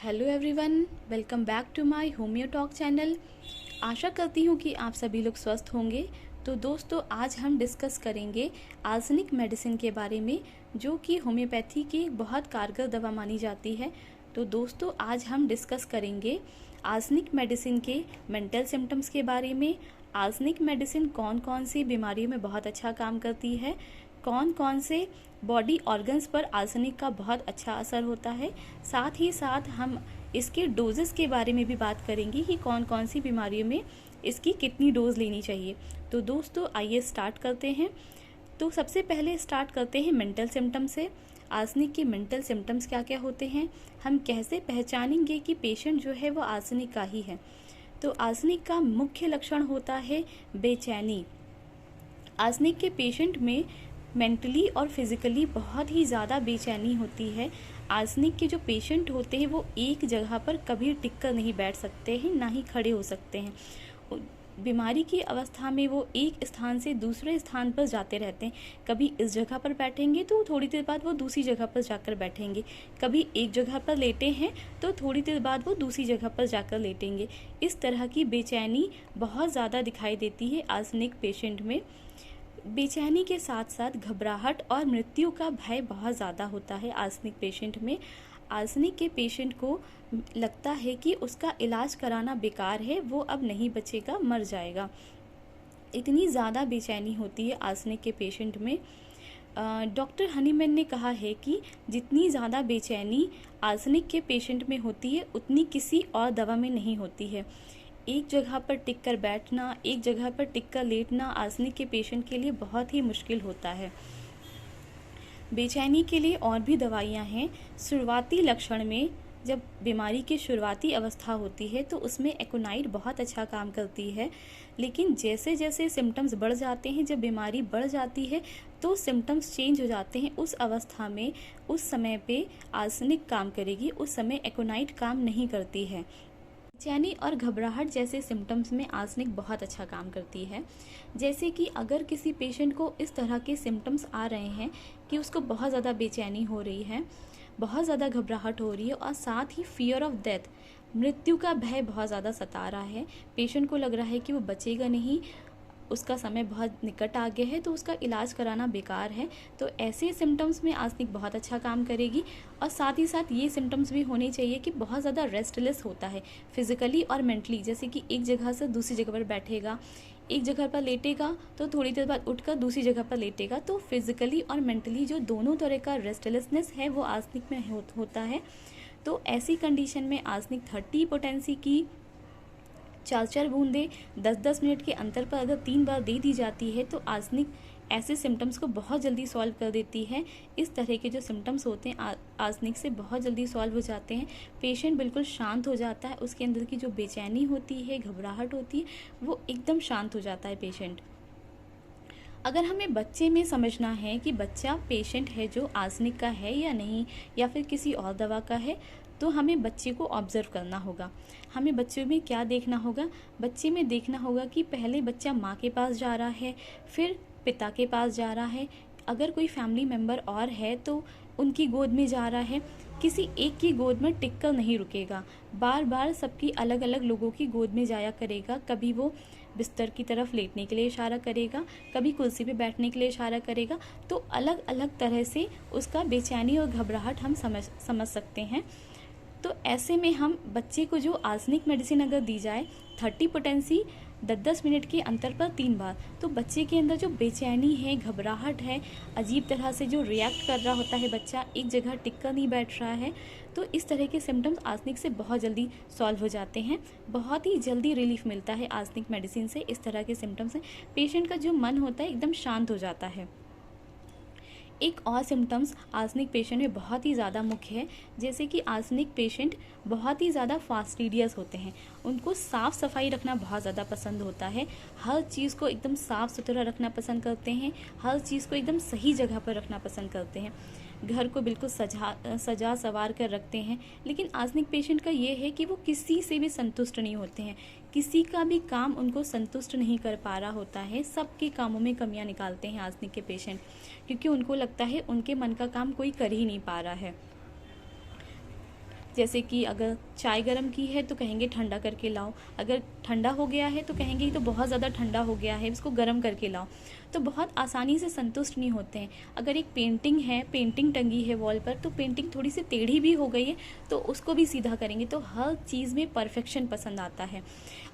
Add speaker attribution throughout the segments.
Speaker 1: Hello everyone, welcome back to my homeo talk channel. आशा करती हूँ कि आप सभी लोग स्वस्थ होंगे। तो दोस्तों, आज हम डिस्कस करेंगे आर्सेनिक मेडिसिन के बारे में, जो कि होम्योपैथी की बहुत कारगर दवा मानी जाती है। तो दोस्तों, आज हम डिस्कस करेंगे आर्सेनिक मेडिसिन के मेंटल सिम्टम्स के बारे में। आर्सेनिक मेडिसिन कौन कौन सी बीमारियों में बहुत अच्छा काम करती है, कौन कौन से बॉडी ऑर्गन्स पर आर्सेनिक का बहुत अच्छा असर होता है। साथ ही साथ हम इसके डोजेस के बारे में भी बात करेंगे कि कौन कौन सी बीमारियों में इसकी कितनी डोज लेनी चाहिए। तो दोस्तों, आइए स्टार्ट करते हैं। तो सबसे पहले स्टार्ट करते हैं मेंटल सिम्टम से। आर्सेनिक के मेंटल सिम्टम्स क्या क्या होते हैं, हम कैसे पहचानेंगे कि पेशेंट जो है वो आर्सेनिक का ही है। तो आर्सेनिक का मुख्य लक्षण होता है बेचैनी। आर्सेनिक के पेशेंट में मेंटली और फिज़िकली बहुत ही ज़्यादा बेचैनी होती है। आर्सेनिक के जो पेशेंट होते हैं वो एक जगह पर कभी टिक कर नहीं बैठ सकते हैं, ना ही खड़े हो सकते हैं। बीमारी की अवस्था में वो एक स्थान से दूसरे स्थान पर जाते रहते हैं। कभी इस जगह पर बैठेंगे तो थोड़ी देर बाद वो दूसरी जगह पर जाकर बैठेंगे। कभी एक जगह पर लेटे हैं तो थोड़ी देर बाद वो दूसरी जगह पर जाकर लेटेंगे। इस तरह की बेचैनी बहुत ज़्यादा दिखाई देती है आर्सेनिक पेशेंट में। बेचैनी के साथ साथ घबराहट और मृत्यु का भय बहुत ज़्यादा होता है आर्सेनिक पेशेंट में। आर्सेनिक के पेशेंट को लगता है कि उसका इलाज कराना बेकार है, वो अब नहीं बचेगा, मर जाएगा। इतनी ज़्यादा बेचैनी होती है आर्सेनिक के पेशेंट में। डॉक्टर हनीमैन ने कहा है कि जितनी ज़्यादा बेचैनी आर्सेनिक के पेशेंट में होती है उतनी किसी और दवा में नहीं होती है। एक जगह पर टिक कर बैठना, एक जगह पर टिक कर लेटना आर्सेनिक के पेशेंट के लिए बहुत ही मुश्किल होता है। बेचैनी के लिए और भी दवाइयाँ हैं। शुरुआती लक्षण में जब बीमारी की शुरुआती अवस्था होती है तो उसमें एकोनाइट बहुत अच्छा काम करती है, लेकिन जैसे जैसे सिम्टम्स बढ़ जाते हैं, जब बीमारी बढ़ जाती है तो सिम्टम्स चेंज हो जाते हैं। उस अवस्था में उस समय पे आर्सेनिक काम करेगी, उस समय एकोनाइट काम नहीं करती है। बेचैनी और घबराहट जैसे सिम्टम्स में आर्सेनिक बहुत अच्छा काम करती है। जैसे कि अगर किसी पेशेंट को इस तरह के सिम्टम्स आ रहे हैं कि उसको बहुत ज़्यादा बेचैनी हो रही है, बहुत ज़्यादा घबराहट हो रही है और साथ ही फियर ऑफ डेथ, मृत्यु का भय बहुत ज़्यादा सता रहा है, पेशेंट को लग रहा है कि वो बचेगा नहीं, उसका समय बहुत निकट आ गया है, तो उसका इलाज कराना बेकार है, तो ऐसे सिम्टम्स में आर्सेनिक बहुत अच्छा काम करेगी। और साथ ही साथ ये सिम्टम्स भी होने चाहिए कि बहुत ज़्यादा रेस्टलेस होता है फिज़िकली और मेंटली। जैसे कि एक जगह से दूसरी जगह पर बैठेगा, एक जगह पर लेटेगा तो थोड़ी देर बाद उठकर दूसरी जगह पर लेटेगा। तो फिज़िकली और मेंटली जो दोनों तरह का रेस्टलेसनेस है वो आर्सेनिक में होता है। तो ऐसी कंडीशन में आर्सेनिक 30 पोटेंसी की 4-4 बूंदें 10-10 मिनट के अंतर पर अगर 3 बार दे दी जाती है तो आर्सेनिक ऐसे सिम्टम्स को बहुत जल्दी सॉल्व कर देती है। इस तरह के जो सिम्टम्स होते हैं आर्सेनिक से बहुत जल्दी सॉल्व हो जाते हैं। पेशेंट बिल्कुल शांत हो जाता है, उसके अंदर की जो बेचैनी होती है, घबराहट होती है, वो एकदम शांत हो जाता है पेशेंट। अगर हमें बच्चे में समझना है कि बच्चा पेशेंट है जो आर्सेनिक का है या नहीं, या फिर किसी और दवा का है, तो हमें बच्चे को ऑब्ज़र्व करना होगा। हमें बच्चे में क्या देखना होगा, बच्चे में देखना होगा कि पहले बच्चा माँ के पास जा रहा है, फिर पिता के पास जा रहा है, अगर कोई फैमिली मेम्बर और है तो उनकी गोद में जा रहा है। किसी एक की गोद में टिक कर नहीं रुकेगा, बार बार सबकी अलग अलग लोगों की गोद में जाया करेगा। कभी वो बिस्तर की तरफ लेटने के लिए इशारा करेगा, कभी कुर्सी पे बैठने के लिए इशारा करेगा। तो अलग अलग तरह से उसका बेचैनी और घबराहट हम समझ सकते हैं। तो ऐसे में हम बच्चे को जो आर्सेनिक मेडिसिन अगर दी जाए 30 पोटेंसी 10-10 मिनट के अंतर पर 3 बार, तो बच्चे के अंदर जो बेचैनी है, घबराहट है, अजीब तरह से जो रिएक्ट कर रहा होता है बच्चा, एक जगह टिक कर नहीं बैठ रहा है, तो इस तरह के सिम्टम्स आर्सेनिक से बहुत जल्दी सॉल्व हो जाते हैं। बहुत ही जल्दी रिलीफ मिलता है आर्सेनिक मेडिसिन से। इस तरह के सिम्टम्स से पेशेंट का जो मन होता है एकदम शांत हो जाता है। एक और सिम्टम्स आर्सेनिक पेशेंट में बहुत ही ज़्यादा मुख्य है, जैसे कि आर्सेनिक पेशेंट बहुत ही ज़्यादा फास्टिडियस होते हैं। उनको साफ़ सफाई रखना बहुत ज़्यादा पसंद होता है, हर चीज़ को एकदम साफ़ सुथरा रखना पसंद करते हैं, हर चीज़ को एकदम सही जगह पर रखना पसंद करते हैं, घर को बिल्कुल सजा सवार कर रखते हैं। लेकिन आर्सेनिक पेशेंट का ये है कि वो किसी से भी संतुष्ट नहीं होते हैं, किसी का भी काम उनको संतुष्ट नहीं कर पा रहा होता है, सबके कामों में कमियां निकालते हैं आर्सेनिक के पेशेंट, क्योंकि उनको लगता है उनके मन का काम कोई कर ही नहीं पा रहा है। जैसे कि अगर चाय गर्म की है तो कहेंगे ठंडा करके लाओ, अगर ठंडा हो गया है तो कहेंगे तो बहुत ज़्यादा ठंडा हो गया है, इसको गर्म करके लाओ। तो बहुत आसानी से संतुष्ट नहीं होते हैं। अगर एक पेंटिंग है, पेंटिंग टंगी है वॉल पर, तो पेंटिंग थोड़ी सी टेढ़ी भी हो गई है तो उसको भी सीधा करेंगे। तो हर चीज़ में परफेक्शन पसंद आता है,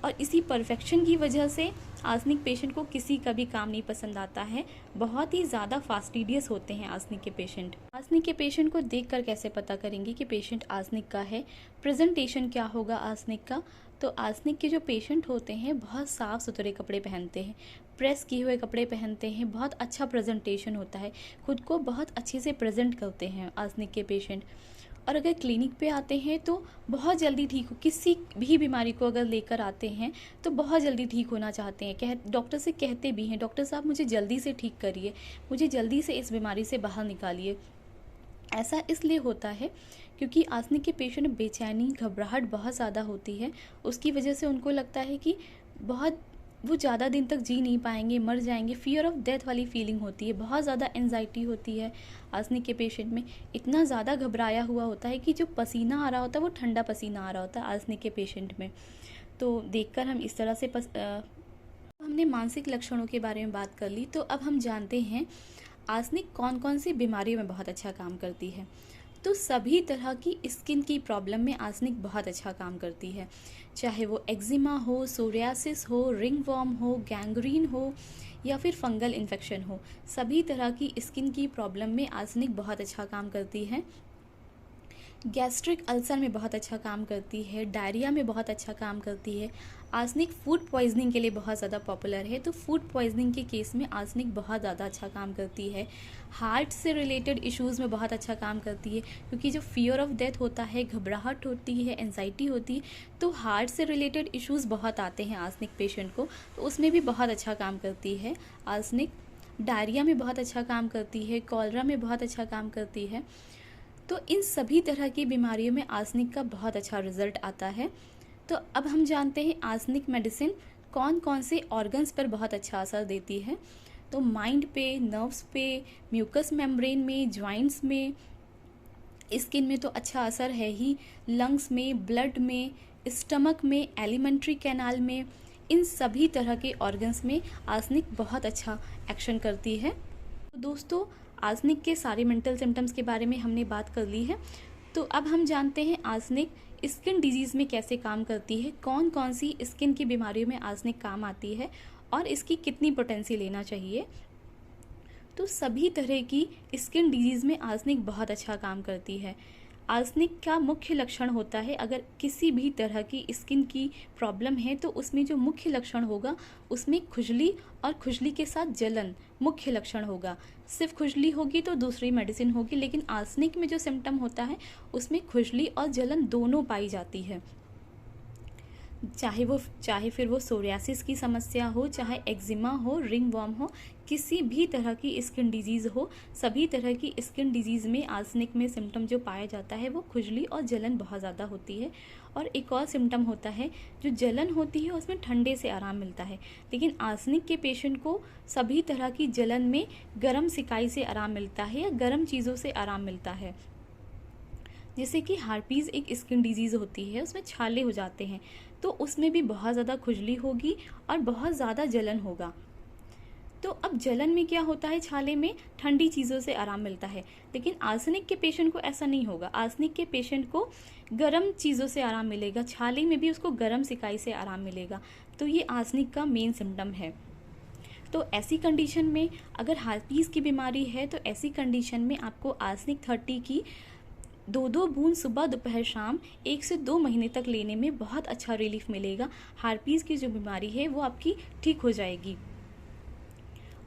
Speaker 1: और इसी परफेक्शन की वजह से आर्सेनिक पेशेंट को किसी का भी काम नहीं पसंद आता है। बहुत ही ज़्यादा फास्टिडियस होते हैं आर्सेनिक के पेशेंट। आर्सेनिक के पेशेंट को देखकर कैसे पता करेंगे कि पेशेंट आर्सेनिक का है? प्रेजेंटेशन क्या होगा आर्सेनिक का? तो आर्सेनिक के जो पेशेंट होते हैं बहुत साफ़ सुथरे कपड़े पहनते हैं, प्रेस किए हुए कपड़े पहनते हैं, बहुत अच्छा प्रेजेंटेशन होता है, खुद को बहुत अच्छे से प्रेजेंट करते हैं आर्सेनिक के पेशेंट। और अगर क्लिनिक पे आते हैं तो बहुत जल्दी ठीक हो, किसी भी बीमारी को अगर लेकर आते हैं तो बहुत जल्दी ठीक होना चाहते हैं। डॉक्टर से कहते भी हैं, डॉक्टर साहब मुझे जल्दी से ठीक करिए, मुझे जल्दी से इस बीमारी से बाहर निकालिए। ऐसा इसलिए होता है क्योंकि आर्सेनिक के पेशेंट में बेचैनी, घबराहट बहुत ज़्यादा होती है। उसकी वजह से उनको लगता है कि वो ज़्यादा दिन तक जी नहीं पाएंगे, मर जाएंगे। फियर ऑफ डेथ वाली फीलिंग होती है, बहुत ज़्यादा एंजाइटी होती है आर्सेनिक के पेशेंट में। इतना ज़्यादा घबराया हुआ होता है कि जो पसीना आ रहा होता है वो ठंडा पसीना आ रहा होता है आर्सेनिक के पेशेंट में। तो देखकर हम इस तरह से हमने मानसिक लक्षणों के बारे में बात कर ली, तो अब हम जानते हैं आर्सेनिक कौन कौन सी बीमारियों में बहुत अच्छा काम करती है। तो सभी तरह की स्किन की प्रॉब्लम में आर्सेनिक बहुत अच्छा काम करती है, चाहे वो एक्जिमा हो, सोरियासिस हो, रिंगवॉर्म हो, गैंग्रीन हो या फिर फंगल इन्फेक्शन हो। सभी तरह की स्किन की प्रॉब्लम में आर्सेनिक बहुत अच्छा काम करती है। गैस्ट्रिक अल्सर में बहुत अच्छा काम करती है, डायरिया में बहुत अच्छा काम करती है। आर्सेनिक फूड पॉइजनिंग के लिए बहुत ज़्यादा पॉपुलर है, तो फूड पॉइजनिंग के केस में आर्सेनिक बहुत ज़्यादा अच्छा काम करती है। हार्ट से रिलेटेड इश्यूज़ में बहुत अच्छा काम करती है, क्योंकि जो फियर ऑफ डेथ होता है, घबराहट होती है, एंजाइटी होती है, तो हार्ट से रिलेटेड इश्यूज़ बहुत आते हैं आर्सेनिक पेशेंट को, तो उसमें भी बहुत अच्छा काम करती है आर्सेनिक। डायरिया में बहुत अच्छा काम करती है, कॉलरा में बहुत अच्छा काम करती है। तो इन सभी तरह की बीमारियों में आर्सेनिक का बहुत अच्छा रिजल्ट आता है। तो अब हम जानते हैं आर्सेनिक मेडिसिन कौन कौन से ऑर्गन्स पर बहुत अच्छा असर देती है। तो माइंड पे, नर्व्स पे, म्यूकस मेम्ब्रेन में, जॉइंट्स में, स्किन में तो अच्छा असर है ही, लंग्स में, ब्लड में, स्टमक में, एलिमेंट्री कैनाल में, इन सभी तरह के ऑर्गन्स में आर्सेनिक बहुत अच्छा एक्शन करती है। तो दोस्तों, आर्सेनिक के सारे मेंटल सिम्टम्स के बारे में हमने बात कर ली है। तो अब हम जानते हैं आर्सेनिक स्किन डिजीज़ में कैसे काम करती है, कौन कौन सी स्किन की बीमारियों में आर्सेनिक काम आती है और इसकी कितनी पोटेंसी लेना चाहिए। तो सभी तरह की स्किन डिजीज़ में आर्सेनिक बहुत अच्छा काम करती है। आर्सेनिक का मुख्य लक्षण होता है, अगर किसी भी तरह की स्किन की प्रॉब्लम है तो उसमें जो मुख्य लक्षण होगा उसमें खुजली और खुजली के साथ जलन मुख्य लक्षण होगा। सिर्फ खुजली होगी तो दूसरी मेडिसिन होगी, लेकिन आर्सेनिक में जो सिम्टम होता है उसमें खुजली और जलन दोनों पाई जाती है। चाहे फिर वो सोरियासिस की समस्या हो, चाहे एक्जिमा हो, रिंगवॉर्म हो, किसी भी तरह की स्किन डिजीज़ हो, सभी तरह की स्किन डिजीज़ में आर्सेनिक में सिम्टम जो पाया जाता है वो खुजली और जलन बहुत ज़्यादा होती है। और एक और सिम्टम होता है, जो जलन होती है उसमें ठंडे से आराम मिलता है, लेकिन आर्सेनिक के पेशेंट को सभी तरह की जलन में गर्म सिकाई से आराम मिलता है या गर्म चीज़ों से आराम मिलता है। जैसे कि हार्पीज़ एक स्किन डिजीज़ होती है, उसमें छाले हो जाते हैं, तो उसमें भी बहुत ज़्यादा खुजली होगी और बहुत ज़्यादा जलन होगा। तो अब जलन में क्या होता है, छाले में ठंडी चीज़ों से आराम मिलता है, लेकिन आर्सेनिक के पेशेंट को ऐसा नहीं होगा। आर्सेनिक के पेशेंट को गर्म चीज़ों से आराम मिलेगा, छाले में भी उसको गर्म सिकाई से आराम मिलेगा। तो ये आर्सेनिक का मेन सिम्टम है। तो ऐसी कंडीशन में अगर हार्पीज़ की बीमारी है तो ऐसी कंडीशन में आपको आर्सेनिक 30 की 2-2 बूंद सुबह, दोपहर, शाम 1 से 2 महीने तक लेने में बहुत अच्छा रिलीफ मिलेगा। हार्पीज़ की जो बीमारी है वो आपकी ठीक हो जाएगी।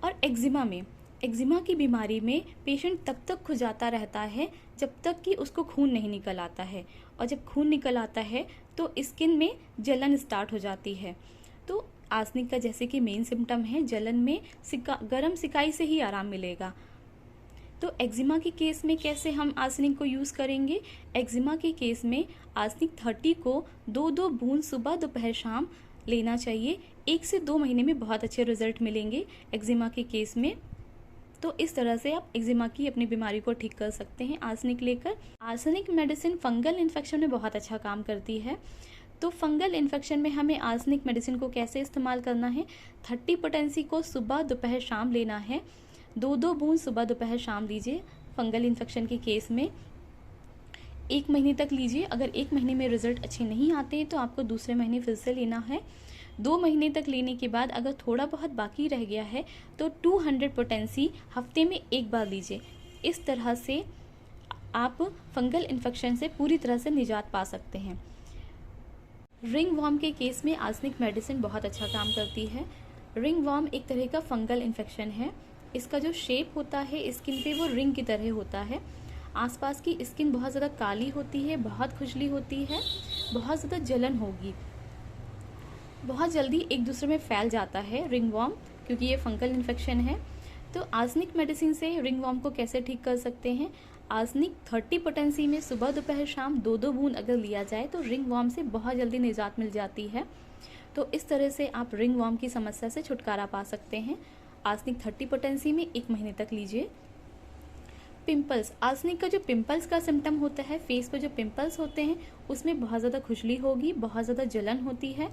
Speaker 1: और एक्जिमा की बीमारी में पेशेंट तब तक खुजाता रहता है जब तक कि उसको खून नहीं निकल आता है, और जब खून निकल आता है तो स्किन में जलन स्टार्ट हो जाती है। तो आर्सेनिक का जैसे कि मेन सिम्टम है, जलन में गर्म सिकाई से ही आराम मिलेगा। तो एक्जिमा के केस में कैसे हम आर्सेनिक को यूज़ करेंगे? एक्जिमा के केस में आर्सेनिक 30 को 2-2 बूंद सुबह, दोपहर, शाम लेना चाहिए। 1 से 2 महीने में बहुत अच्छे रिजल्ट मिलेंगे एक्जिमा के केस में। तो इस तरह से आप एक्जिमा की अपनी बीमारी को ठीक कर सकते हैं आर्सेनिक लेकर। आर्सेनिक मेडिसिन फंगल इन्फेक्शन में बहुत अच्छा काम करती है। तो फंगल इन्फेक्शन में हमें आर्सेनिक मेडिसिन को कैसे इस्तेमाल करना है, 30 पोटेंसी को सुबह दोपहर शाम लेना है। 2-2 बूंद सुबह दोपहर शाम लीजिए फंगल इन्फेक्शन के केस में। 1 महीने तक लीजिए। अगर 1 महीने में रिजल्ट अच्छे नहीं आते हैं तो आपको दूसरे महीने फिर से लेना है। 2 महीने तक लेने के बाद अगर थोड़ा बहुत बाकी रह गया है तो 200 पोटेंसी हफ्ते में 1 बार लीजिए। इस तरह से आप फंगल इन्फेक्शन से पूरी तरह से निजात पा सकते हैं। रिंग वॉर्म के केस में आर्सेनिक मेडिसिन बहुत अच्छा काम करती है। रिंग वॉर्म एक तरह का फंगल इन्फेक्शन है। इसका जो शेप होता है स्किन पे वो रिंग की तरह होता है। आसपास की स्किन बहुत ज़्यादा काली होती है, बहुत खुजली होती है, बहुत ज़्यादा जलन होगी, बहुत जल्दी एक दूसरे में फैल जाता है रिंग वॉर्म, क्योंकि ये फंगल इन्फेक्शन है। तो आर्सेनिक मेडिसिन से रिंग वॉर्म को कैसे ठीक कर सकते हैं, आर्सेनिक 30 पोटेंसी में सुबह दोपहर शाम 2-2 बूंद अगर लिया जाए तो रिंग वॉर्म से बहुत जल्दी निजात मिल जाती है। तो इस तरह से आप रिंग वॉर्म की समस्या से छुटकारा पा सकते हैं। आर्सेनिक 30 पोटेंसी में 1 महीने तक लीजिए। पिंपल्स, आर्सेनिक का जो पिंपल्स का सिम्टम होता है, फेस पर जो पिंपल्स होते हैं उसमें बहुत ज़्यादा खुजली होगी, बहुत ज़्यादा जलन होती है।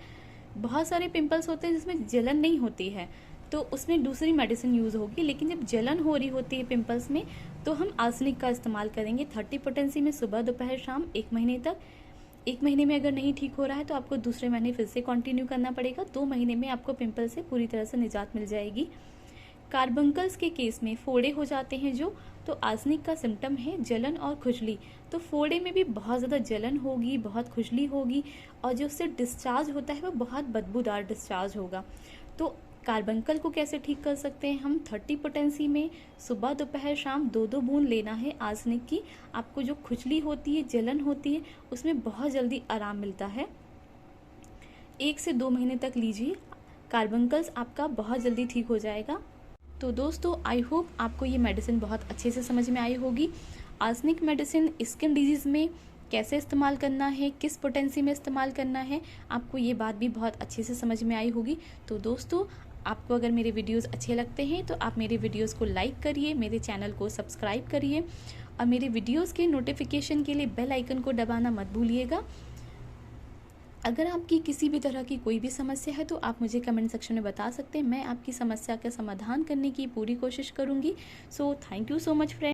Speaker 1: बहुत सारे पिंपल्स होते हैं जिसमें जलन नहीं होती है तो उसमें दूसरी मेडिसिन यूज़ होगी, लेकिन जब जलन हो रही होती है पिंपल्स में तो हम आर्सेनिक का इस्तेमाल करेंगे 30 पोटेंसी में सुबह दोपहर शाम 1 महीने तक। 1 महीने में अगर नहीं ठीक हो रहा है तो आपको दूसरे महीने फिर से कंटिन्यू करना पड़ेगा। 2 महीने में आपको पिंपल से पूरी तरह से निजात मिल जाएगी। कार्बंकल्स के केस में फोड़े हो जाते हैं जो, तो आर्सेनिक का सिम्टम है जलन और खुजली। तो फोड़े में भी बहुत ज़्यादा जलन होगी, बहुत खुजली होगी और जो उससे डिस्चार्ज होता है वो बहुत बदबूदार डिस्चार्ज होगा। तो कार्बंकल को कैसे ठीक कर सकते हैं हम, 30 पोटेंसी में सुबह दोपहर शाम 2-2 बूंद लेना है आर्सेनिक की। आपको जो खुजली होती है, जलन होती है, उसमें बहुत जल्दी आराम मिलता है। 1 से 2 महीने तक लीजिए, कार्बंकल्स आपका बहुत जल्दी ठीक हो जाएगा। तो दोस्तों आई होप आपको ये मेडिसिन बहुत अच्छे से समझ में आई होगी। आर्सेनिक मेडिसिन स्किन डिजीज़ में कैसे इस्तेमाल करना है, किस पोटेंसी में इस्तेमाल करना है, आपको ये बात भी बहुत अच्छे से समझ में आई होगी। तो दोस्तों आपको अगर मेरे वीडियोस अच्छे लगते हैं तो आप मेरे वीडियोस को लाइक करिए, मेरे चैनल को सब्सक्राइब करिए और मेरे वीडियोस के नोटिफिकेशन के लिए बेल आइकन को दबाना मत भूलिएगा। अगर आपकी किसी भी तरह की कोई भी समस्या है तो आप मुझे कमेंट सेक्शन में बता सकते हैं। मैं आपकी समस्या का समाधान करने की पूरी कोशिश करूँगी। So thank you so much friend.